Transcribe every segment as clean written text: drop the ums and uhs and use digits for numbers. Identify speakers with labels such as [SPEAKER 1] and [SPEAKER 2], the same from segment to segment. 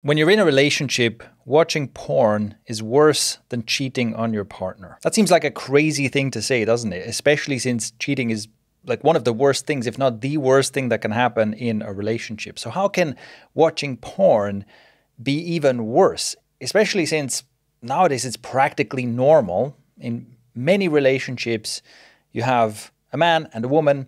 [SPEAKER 1] When you're in a relationship, watching porn is worse than cheating on your partner. That seems like a crazy thing to say, doesn't it? Especially since cheating is like one of the worst things, if not the worst thing that can happen in a relationship. So how can watching porn be even worse? Especially since nowadays it's practically normal. In many relationships, you have a man and a woman,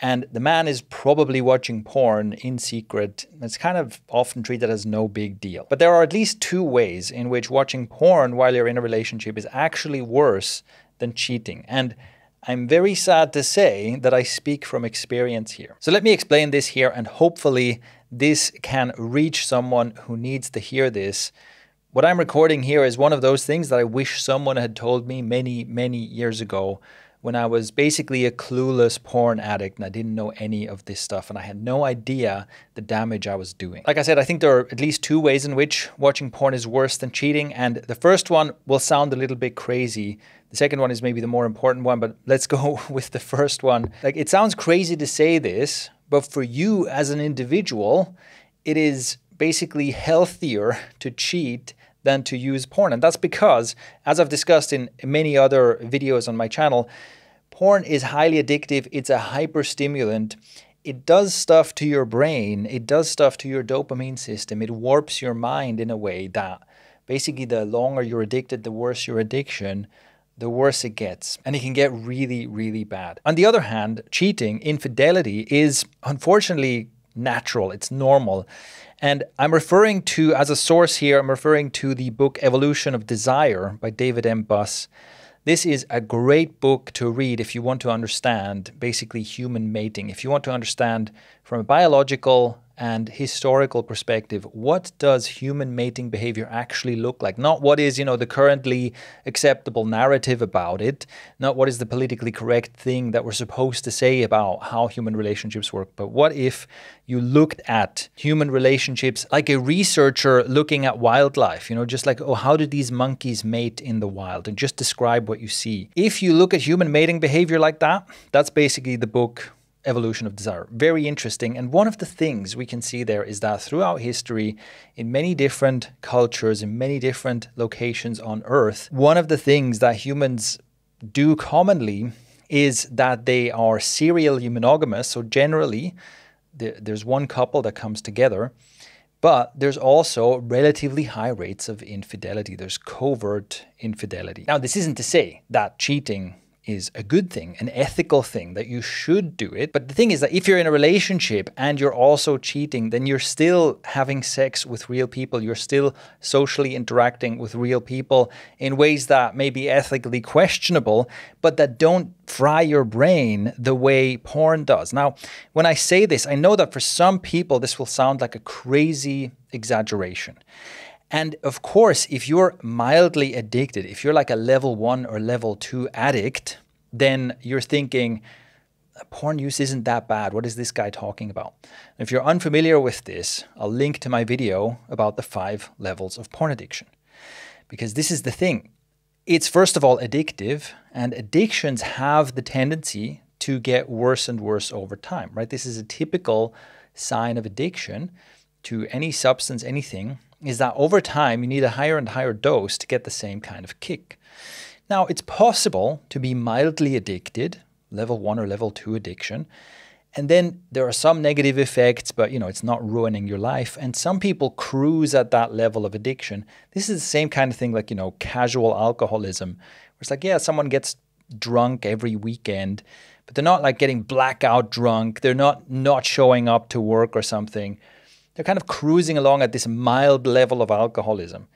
[SPEAKER 1] and the man is probably watching porn in secret. It's kind of often treated as no big deal. But there are at least two ways in which watching porn while you're in a relationship is actually worse than cheating. And I'm very sad to say that I speak from experience here. So let me explain this here, and hopefully this can reach someone who needs to hear this. What I'm recording here is one of those things that I wish someone had told me many, many years ago, when I was basically a clueless porn addict and I didn't know any of this stuff and I had no idea the damage I was doing. Like I said, I think there are at least two ways in which watching porn is worse than cheating, and the first one will sound a little bit crazy. The second one is maybe the more important one, but let's go with the first one. Like, it sounds crazy to say this, but for you as an individual, it is basically healthier to cheat than to use porn. And that's because, as I've discussed in many other videos on my channel, porn is highly addictive. It's a hyperstimulant. It does stuff to your brain. It does stuff to your dopamine system. It warps your mind in a way that basically the longer you're addicted, the worse your addiction, the worse it gets. And it can get really, really bad. On the other hand, cheating, infidelity, is unfortunately natural. It's normal. And I'm referring to, as a source here, I'm referring to the book Evolution of Desire by David M. Buss. This is a great book to read if you want to understand basically human mating. If you want to understand from a biological and historical perspective, what does human mating behavior actually look like? Not what is, the currently acceptable narrative about it, not what is the politically correct thing that we're supposed to say about how human relationships work, but what if you looked at human relationships like a researcher looking at wildlife, just like, oh, how do these monkeys mate in the wild? And just describe what you see. If you look at human mating behavior like that, that's basically the book Evolution of Desire. Very interesting. And one of the things we can see there is that throughout history, in many different cultures, in many different locations on Earth, one of the things that humans do commonly is that they are serially monogamous. So generally, there's one couple that comes together, but there's also relatively high rates of infidelity. There's covert infidelity. Now, this isn't to say that cheating is a good thing, an ethical thing, that you should do it. But the thing is that if you're in a relationship and you're also cheating, then you're still having sex with real people. You're still socially interacting with real people in ways that may be ethically questionable, but that don't fry your brain the way porn does. Now, when I say this, I know that for some people, this will sound like a crazy exaggeration. And of course, if you're mildly addicted, if you're like a level 1 or level 2 addict, then you're thinking, porn use isn't that bad. What is this guy talking about? And if you're unfamiliar with this, I'll link to my video about the 5 levels of porn addiction. Because this is the thing. It's first of all addictive, and addictions have the tendency to get worse and worse over time, right? This is a typical sign of addiction to any substance, anything, is that over time you need a higher and higher dose to get the same kind of kick. Now, it's possible to be mildly addicted, level 1 or level 2 addiction, and then there are some negative effects, but it's not ruining your life. And some people cruise at that level of addiction. This is the same kind of thing like, casual alcoholism, where it's like, yeah, someone gets drunk every weekend, but they're not like getting blackout drunk. They're not showing up to work or something. They're kind of cruising along at this mild level of alcoholism.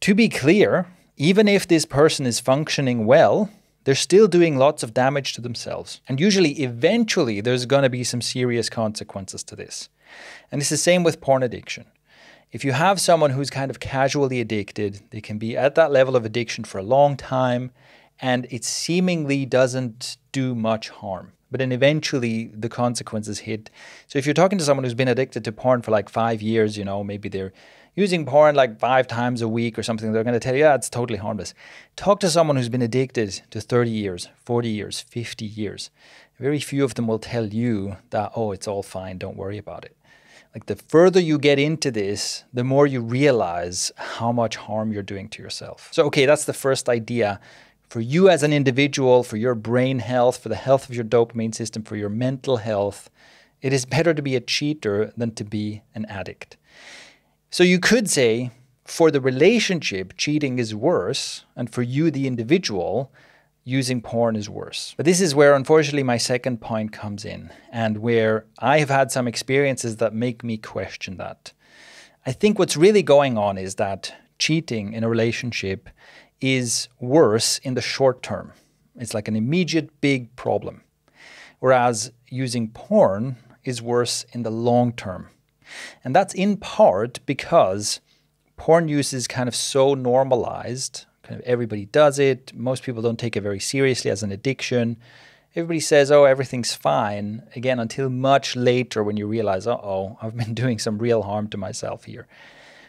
[SPEAKER 1] To be clear, even if this person is functioning well, they're still doing lots of damage to themselves. And usually, eventually, there's going to be some serious consequences to this. And it's the same with porn addiction. If you have someone who's kind of casually addicted, they can be at that level of addiction for a long time, and it seemingly doesn't do much harm. But then eventually the consequences hit. So if you're talking to someone who's been addicted to porn for like 5 years, maybe they're using porn like 5 times a week or something, they're going to tell you, yeah, it's totally harmless. Talk to someone who's been addicted to 30 years, 40 years, 50 years. Very few of them will tell you that, oh, it's all fine, don't worry about it. Like the further you get into this, the more you realize how much harm you're doing to yourself. So, okay, that's the first idea. For you as an individual, for your brain health, for the health of your dopamine system, for your mental health, it is better to be a cheater than to be an addict. So you could say, for the relationship, cheating is worse, and for you, the individual, using porn is worse. But this is where, unfortunately, my second point comes in, and where I have had some experiences that make me question that. I think what's really going on is that cheating in a relationship is worse in the short term. It's like an immediate big problem. Whereas using porn is worse in the long term. And that's in part because porn use is kind of so normalized. Kind of everybody does it. Most people don't take it very seriously as an addiction. Everybody says, oh, everything's fine. Again, until much later when you realize, uh-oh, I've been doing some real harm to myself here.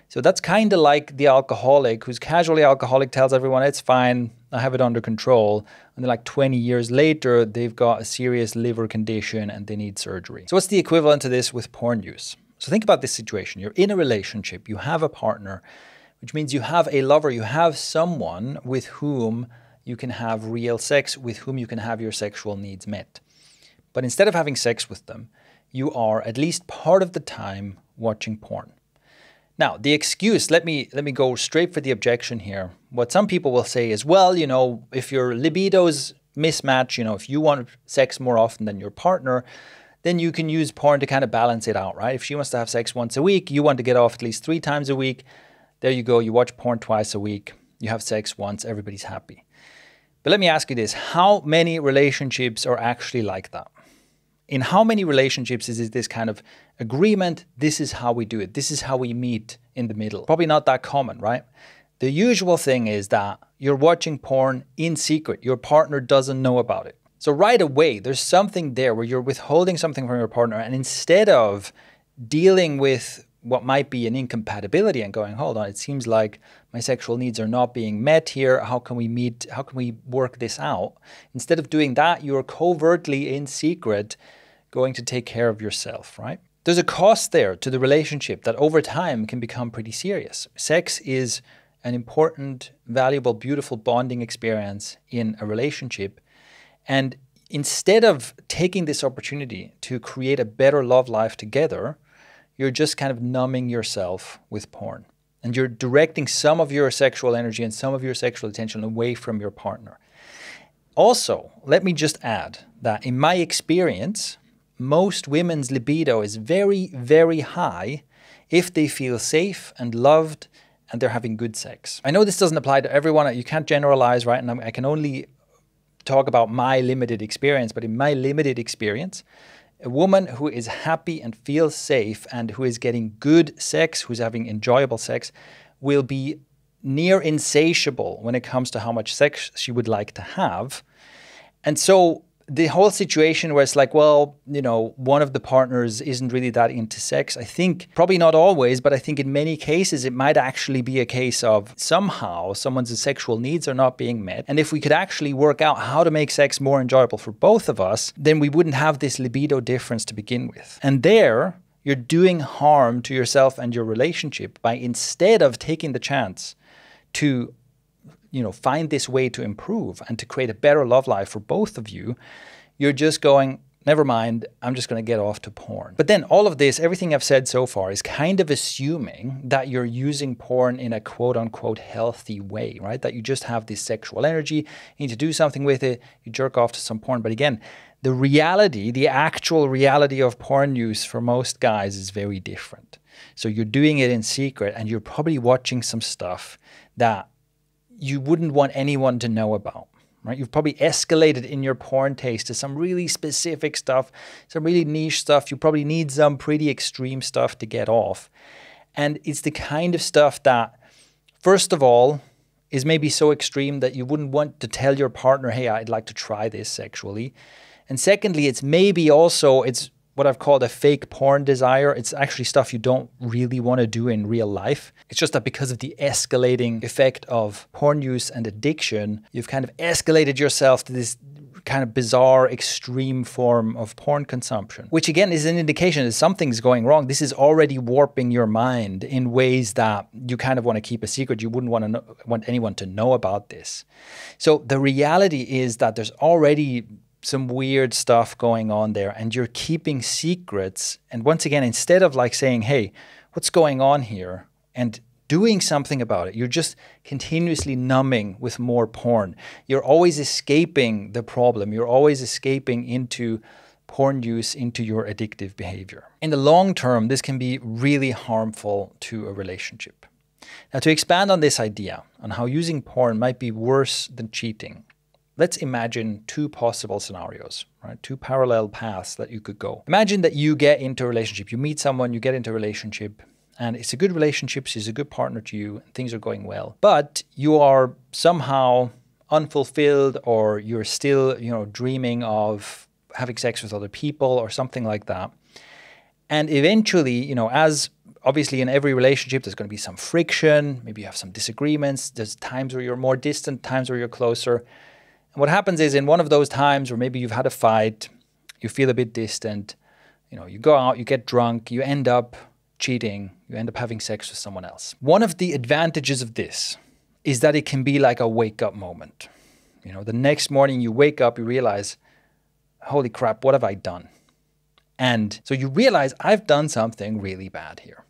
[SPEAKER 1] So that's kind of like the alcoholic who's casually alcoholic, tells everyone it's fine, I have it under control. And then like 20 years later, they've got a serious liver condition and they need surgery. So what's the equivalent to this with porn use? So think about this situation. You're in a relationship, you have a partner, which means you have a lover, you have someone with whom you can have real sex, with whom you can have your sexual needs met. But instead of having sex with them, you are at least part of the time watching porn. Now, the excuse, let me go straight for the objection here. What some people will say is, well, you know, if your libidos mismatch, you know, if you want sex more often than your partner, then you can use porn to kind of balance it out, right? If she wants to have sex once a week, you want to get off at least 3 times a week. There you go, you watch porn twice a week, you have sex once, everybody's happy. But let me ask you this, how many relationships are actually like that? In how many relationships is it this kind of agreement, this is how we do it, this is how we meet in the middle? Probably not that common, right? The usual thing is that you're watching porn in secret, your partner doesn't know about it. So right away, there's something there where you're withholding something from your partner, and instead of dealing with what might be an incompatibility and going, hold on, it seems like my sexual needs are not being met here. How can we meet? How can we work this out? Instead of doing that, you're covertly in secret going to take care of yourself, right? There's a cost there to the relationship that over time can become pretty serious. Sex is an important, valuable, beautiful bonding experience in a relationship. And instead of taking this opportunity to create a better love life together, you're just kind of numbing yourself with porn. And you're directing some of your sexual energy and some of your sexual attention away from your partner. Also, let me just add that in my experience, most women's libido is very, very high if they feel safe and loved and they're having good sex. I know this doesn't apply to everyone. You can't generalize, right? And I can only talk about my limited experience, but in my limited experience, a woman who is happy and feels safe and who is getting good sex, who's having enjoyable sex, will be near insatiable when it comes to how much sex she would like to have. And so the whole situation where it's like, well, you know, one of the partners isn't really that into sex, I think, probably not always, but I think in many cases it might actually be a case of somehow someone's sexual needs are not being met. And if we could actually work out how to make sex more enjoyable for both of us, then we wouldn't have this libido difference to begin with. And there, you're doing harm to yourself and your relationship by, instead of taking the chance to find this way to improve and to create a better love life for both of you, you're just going, never mind, I'm just going to get off to porn. But then all of this, everything I've said so far is kind of assuming that you're using porn in a quote unquote healthy way, right? That you just have this sexual energy, you need to do something with it, you jerk off to some porn. But again, the reality, the actual reality of porn use for most guys is very different. So you're doing it in secret and you're probably watching some stuff that you wouldn't want anyone to know about, right? You've probably escalated in your porn taste to some really specific stuff, some really niche stuff. You probably need some pretty extreme stuff to get off. And it's the kind of stuff that, first of all, is maybe so extreme that you wouldn't want to tell your partner, hey, I'd like to try this sexually. And secondly, it's what I've called a fake porn desire. It's actually stuff you don't really want to do in real life. It's just that because of the escalating effect of porn use and addiction, you've kind of escalated yourself to this kind of bizarre, extreme form of porn consumption, which again is an indication that something's going wrong. This is already warping your mind in ways that you kind of want to keep a secret. You wouldn't want anyone to know about this. So the reality is that there's already some weird stuff going on there, and you're keeping secrets. And once again, instead of like saying, hey, what's going on here? And doing something about it, you're just continuously numbing with more porn. You're always escaping the problem. You're always escaping into porn use, into your addictive behavior. In the long term, this can be really harmful to a relationship. Now, to expand on this idea, on how using porn might be worse than cheating, let's imagine two possible scenarios, right? Two parallel paths that you could go. Imagine that you get into a relationship, you meet someone, you get into a relationship, and it's a good relationship, she's a good partner to you, and things are going well. But you are somehow unfulfilled, or you're still, dreaming of having sex with other people or something like that. And eventually, as obviously in every relationship, there's going to be some friction, maybe you have some disagreements, there's times where you're more distant, times where you're closer. And what happens is in one of those times where maybe you've had a fight, you feel a bit distant, you go out, you get drunk, you end up cheating, you end up having sex with someone else. One of the advantages of this is that it can be like a wake-up moment. The next morning you wake up, you realize, holy crap, what have I done? And so you realize, I've done something really bad here.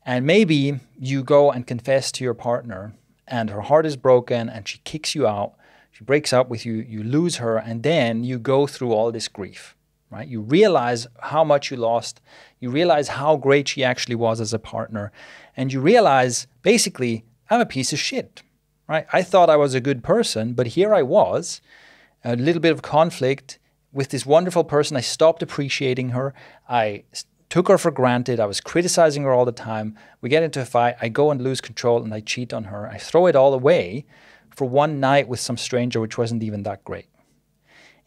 [SPEAKER 1] And maybe you go and confess to your partner, and her heart is broken, and she kicks you out, she breaks up with you, you lose her, and then you go through all this grief. Right? You realize how much you lost. You realize how great she actually was as a partner. And you realize, basically, I'm a piece of shit. Right? I thought I was a good person, but here I was, a little bit of conflict with this wonderful person. I stopped appreciating her. I took her for granted. I was criticizing her all the time. We get into a fight. I go and lose control, and I cheat on her. I throw it all away for one night with some stranger, which wasn't even that great.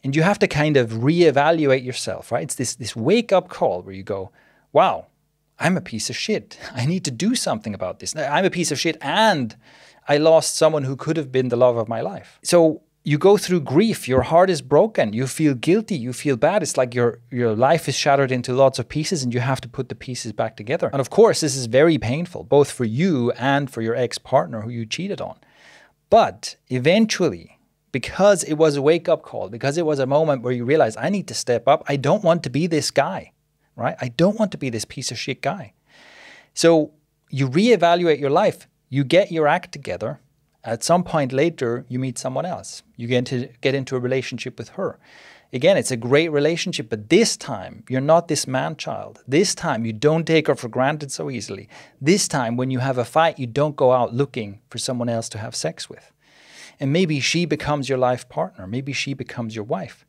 [SPEAKER 1] And you have to kind of reevaluate yourself, right? It's this wake-up call where you go, wow, I'm a piece of shit. I need to do something about this. I'm a piece of shit, and I lost someone who could have been the love of my life. So you go through grief. Your heart is broken. You feel guilty. You feel bad. It's like your life is shattered into lots of pieces, and you have to put the pieces back together. And of course, this is very painful, both for you and for your ex-partner who you cheated on. But eventually, because it was a wake-up call, because it was a moment where you realize, I need to step up. I don't want to be this guy, right? I don't want to be this piece of shit guy. So you reevaluate your life. You get your act together. At some point later, you meet someone else. You get into a relationship with her. Again, it's a great relationship, but this time, you're not this man-child. This time, you don't take her for granted so easily. This time, when you have a fight, you don't go out looking for someone else to have sex with. And maybe she becomes your life partner. Maybe she becomes your wife.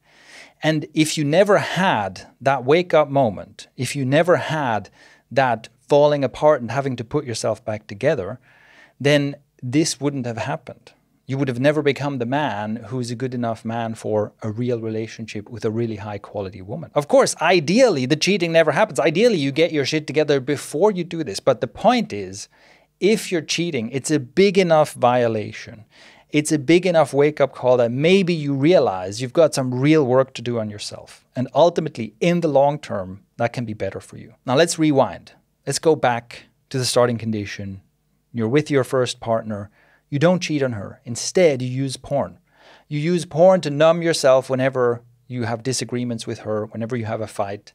[SPEAKER 1] And if you never had that wake-up moment, if you never had that falling apart and having to put yourself back together, then this wouldn't have happened. You would have never become the man who's a good enough man for a real relationship with a really high-quality woman. Of course, ideally, the cheating never happens. Ideally, you get your shit together before you do this. But the point is, if you're cheating, it's a big enough violation. It's a big enough wake-up call that maybe you realize you've got some real work to do on yourself. And ultimately, in the long term, that can be better for you. Now, let's rewind. Let's go back to the starting condition. You're with your first partner. You don't cheat on her. Instead, you use porn. You use porn to numb yourself whenever you have disagreements with her, whenever you have a fight.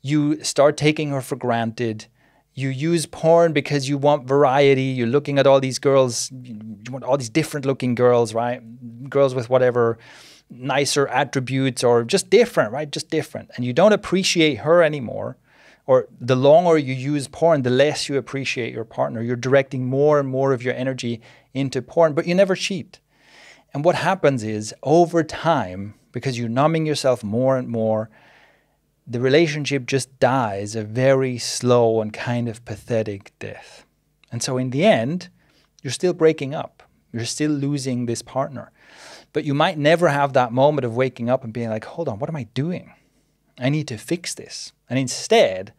[SPEAKER 1] You start taking her for granted. You use porn because you want variety. You're looking at all these girls. You want all these different looking girls, right? Girls with whatever nicer attributes or just different, right? Just different. And you don't appreciate her anymore. Or the longer you use porn, the less you appreciate your partner. You're directing more and more of your energy into porn, but you never cheat. And what happens is, over time, because you're numbing yourself more and more, the relationship just dies a very slow and kind of pathetic death. And so in the end, you're still breaking up. You're still losing this partner. But you might never have that moment of waking up and being like, hold on, what am I doing? I need to fix this. And instead,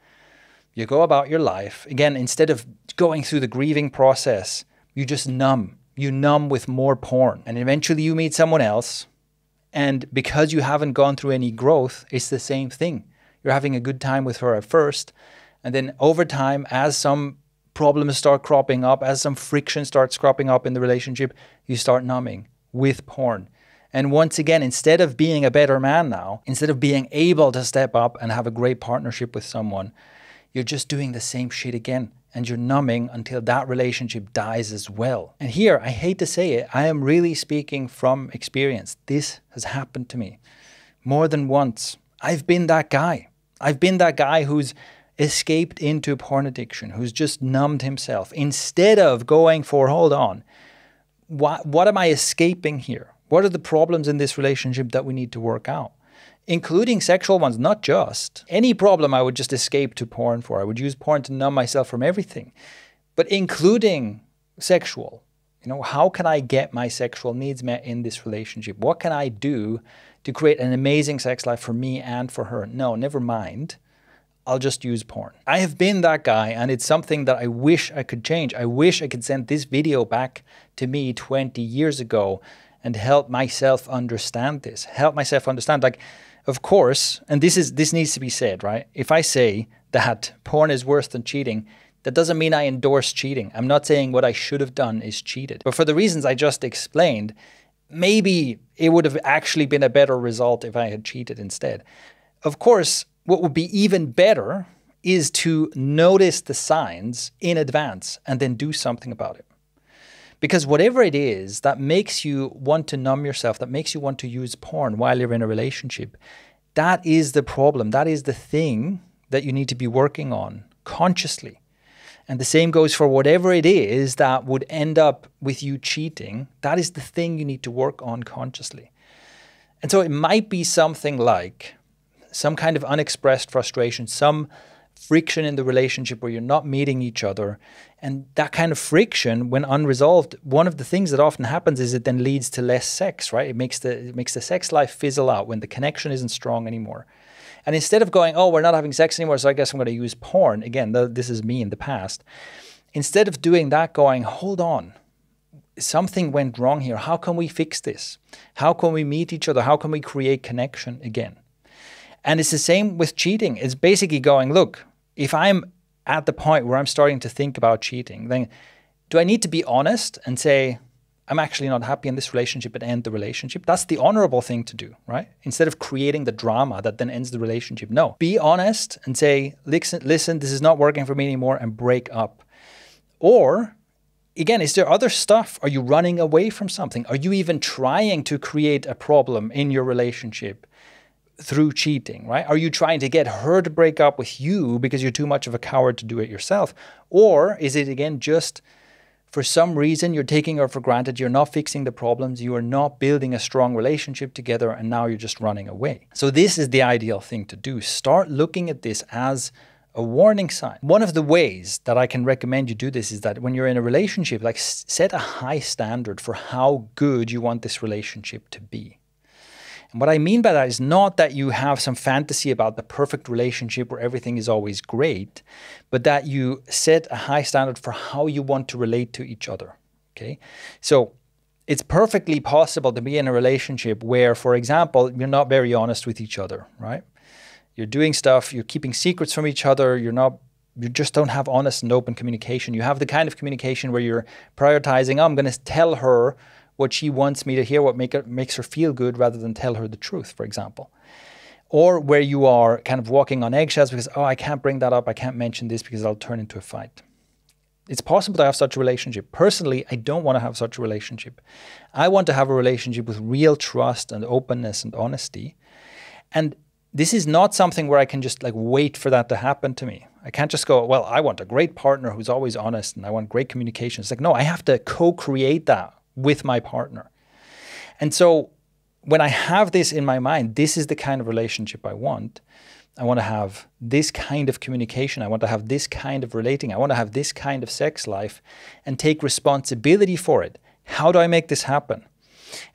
[SPEAKER 1] you go about your life. Again, instead of going through the grieving process, you just numb. You numb with more porn. And eventually you meet someone else. And because you haven't gone through any growth, it's the same thing. You're having a good time with her at first, and then over time, as some problems start cropping up, as some friction starts cropping up in the relationship, you start numbing with porn. And once again, instead of being a better man now, instead of being able to step up and have a great partnership with someone, you're just doing the same shit again. And you're numbing until that relationship dies as well. And here, I hate to say it, I am really speaking from experience. This has happened to me more than once. I've been that guy. I've been that guy who's escaped into porn addiction, who's just numbed himself. Instead of going for, hold on, what am I escaping here? What are the problems in this relationship that we need to work out? Including sexual ones, not just. Any problem I would just escape to porn for. I would use porn to numb myself from everything. But including sexual. How can I get my sexual needs met in this relationship? What can I do to create an amazing sex life for me and for her? No, never mind. I'll just use porn. I have been that guy, and it's something that I wish I could change. I wish I could send this video back to me 20 years ago and help myself understand this. Help myself understand, of course, and this needs to be said, right? If I say that porn is worse than cheating, that doesn't mean I endorse cheating. I'm not saying what I should have done is cheated. But for the reasons I just explained, maybe it would have actually been a better result if I had cheated instead. Of course, what would be even better is to notice the signs in advance and then do something about it. Because whatever it is that makes you want to numb yourself, that makes you want to use porn while you're in a relationship, that is the problem. That is the thing that you need to be working on consciously. And the same goes for whatever it is that would end up with you cheating. That is the thing you need to work on consciously. And so it might be something like some kind of unexpressed frustration, some friction in the relationship where you're not meeting each other. And that kind of friction, when unresolved, one of the things that often happens is it then leads to less sex, right? It makes the sex life fizzle out when the connection isn't strong anymore. And instead of going, oh, we're not having sex anymore, so I guess I'm going to use porn. Again, this is me in the past. Instead of doing that, going, hold on, something went wrong here. How can we fix this? How can we meet each other? How can we create connection again? And it's the same with cheating. It's basically going, look, if I'm at the point where I'm starting to think about cheating, then do I need to be honest and say, I'm actually not happy in this relationship and end the relationship? That's the honorable thing to do, right? Instead of creating the drama that then ends the relationship. No, be honest and say, listen, this is not working for me anymore, and break up. Or, again, is there other stuff? Are you running away from something? Are you even trying to create a problem in your relationship through cheating, right? Are you trying to get her to break up with you because you're too much of a coward to do it yourself? Or is it, again, just for some reason you're taking her for granted, you're not fixing the problems, you are not building a strong relationship together, and now you're just running away? So this is the ideal thing to do. Start looking at this as a warning sign. One of the ways that I can recommend you do this is that when you're in a relationship, set a high standard for how good you want this relationship to be. And what I mean by that is not that you have some fantasy about the perfect relationship where everything is always great, but that you set a high standard for how you want to relate to each other, okay? So it's perfectly possible to be in a relationship where, for example, you're not very honest with each other, right? You're doing stuff, you're keeping secrets from each other, you just don't have honest and open communication. You have the kind of communication where you're prioritizing, I'm going to tell her what she wants me to hear, what makes her feel good, rather than tell her the truth, for example. Or where you are kind of walking on eggshells because, oh, I can't bring that up, I can't mention this because I'll turn into a fight. It's possible to have such a relationship. Personally, I don't want to have such a relationship. I want to have a relationship with real trust and openness and honesty. And this is not something where I can just wait for that to happen to me. I can't just go, well, I want a great partner who's always honest and I want great communication. It's no, I have to co-create that with my partner. And so when I have this in my mind, this is the kind of relationship I want. I want to have this kind of communication. I want to have this kind of relating. I want to have this kind of sex life and take responsibility for it. How do I make this happen?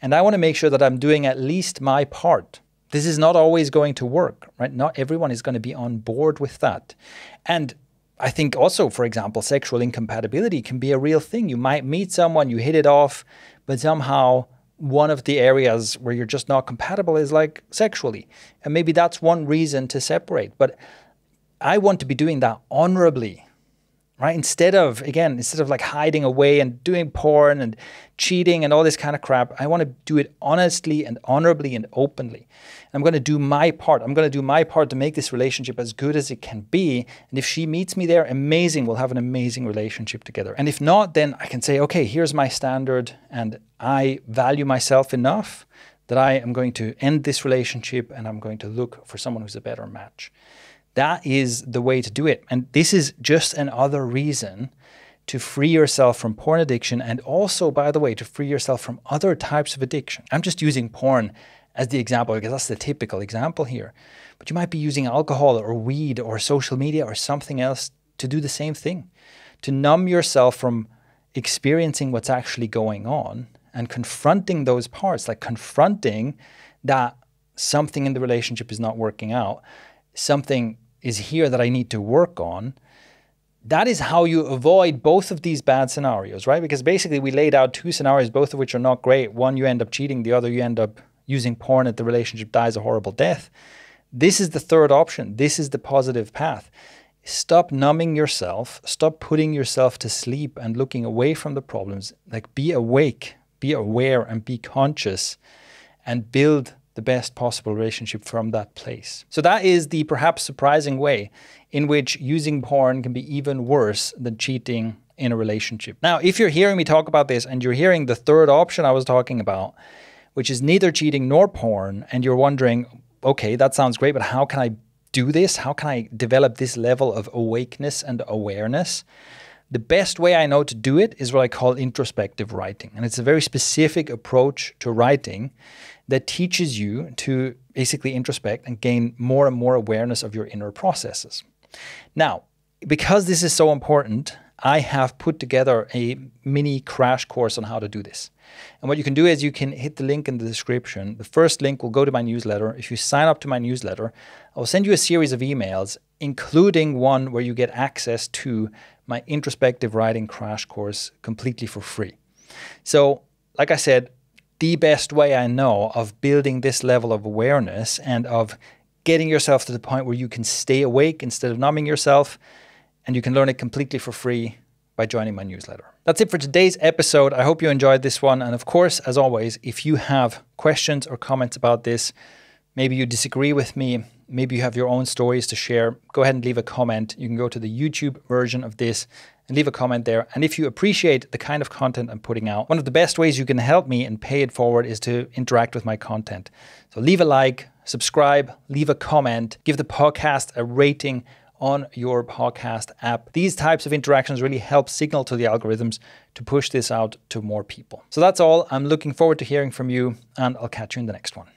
[SPEAKER 1] And I want to make sure that I'm doing at least my part. This is not always going to work, right? Not everyone is going to be on board with that. And I think also, for example, sexual incompatibility can be a real thing. You might meet someone, you hit it off, but somehow one of the areas where you're just not compatible is like sexually. And maybe that's one reason to separate. But I want to be doing that honorably, right? Instead of like hiding away and doing porn and cheating and all this kind of crap, I want to do it honestly and honorably and openly. I'm going to do my part. I'm going to do my part to make this relationship as good as it can be. And if she meets me there, amazing. We'll have an amazing relationship together. And if not, then I can say, okay, here's my standard, and I value myself enough that I am going to end this relationship and I'm going to look for someone who's a better match. That is the way to do it. And this is just another reason to free yourself from porn addiction, and also, by the way, to free yourself from other types of addiction. I'm just using porn as the example because that's the typical example here. But you might be using alcohol or weed or social media or something else to do the same thing, to numb yourself from experiencing what's actually going on and confronting those parts, like confronting that something in the relationship is not working out, something is here that I need to work on. That is how you avoid both of these bad scenarios, right? Because basically we laid out two scenarios, both of which are not great. One, you end up cheating. The other, you end up using porn and the relationship dies a horrible death. This is the third option. This is the positive path. Stop numbing yourself. Stop putting yourself to sleep and looking away from the problems. Like, be awake, be aware, and be conscious, and build the best possible relationship from that place. So that is the perhaps surprising way in which using porn can be even worse than cheating in a relationship. Now, if you're hearing me talk about this and you're hearing the third option I was talking about, which is neither cheating nor porn, and you're wondering, okay, that sounds great, but how can I do this? How can I develop this level of awakeness and awareness? The best way I know to do it is what I call introspective writing. And it's a very specific approach to writing that teaches you to basically introspect and gain more and more awareness of your inner processes. Now, because this is so important, I have put together a mini crash course on how to do this. And what you can do is you can hit the link in the description. The first link will go to my newsletter. If you sign up to my newsletter, I will send you a series of emails, including one where you get access to my introspective writing crash course completely for free. So, like I said, the best way I know of building this level of awareness and of getting yourself to the point where you can stay awake instead of numbing yourself, and you can learn it completely for free by joining my newsletter. That's it for today's episode. I hope you enjoyed this one. And of course, as always, if you have questions or comments about this, maybe you disagree with me, maybe you have your own stories to share, go ahead and leave a comment. You can go to the YouTube version of this and leave a comment there. And if you appreciate the kind of content I'm putting out, one of the best ways you can help me and pay it forward is to interact with my content. So leave a like, subscribe, leave a comment, give the podcast a rating on your podcast app. These types of interactions really help signal to the algorithms to push this out to more people. So that's all. I'm looking forward to hearing from you, and I'll catch you in the next one.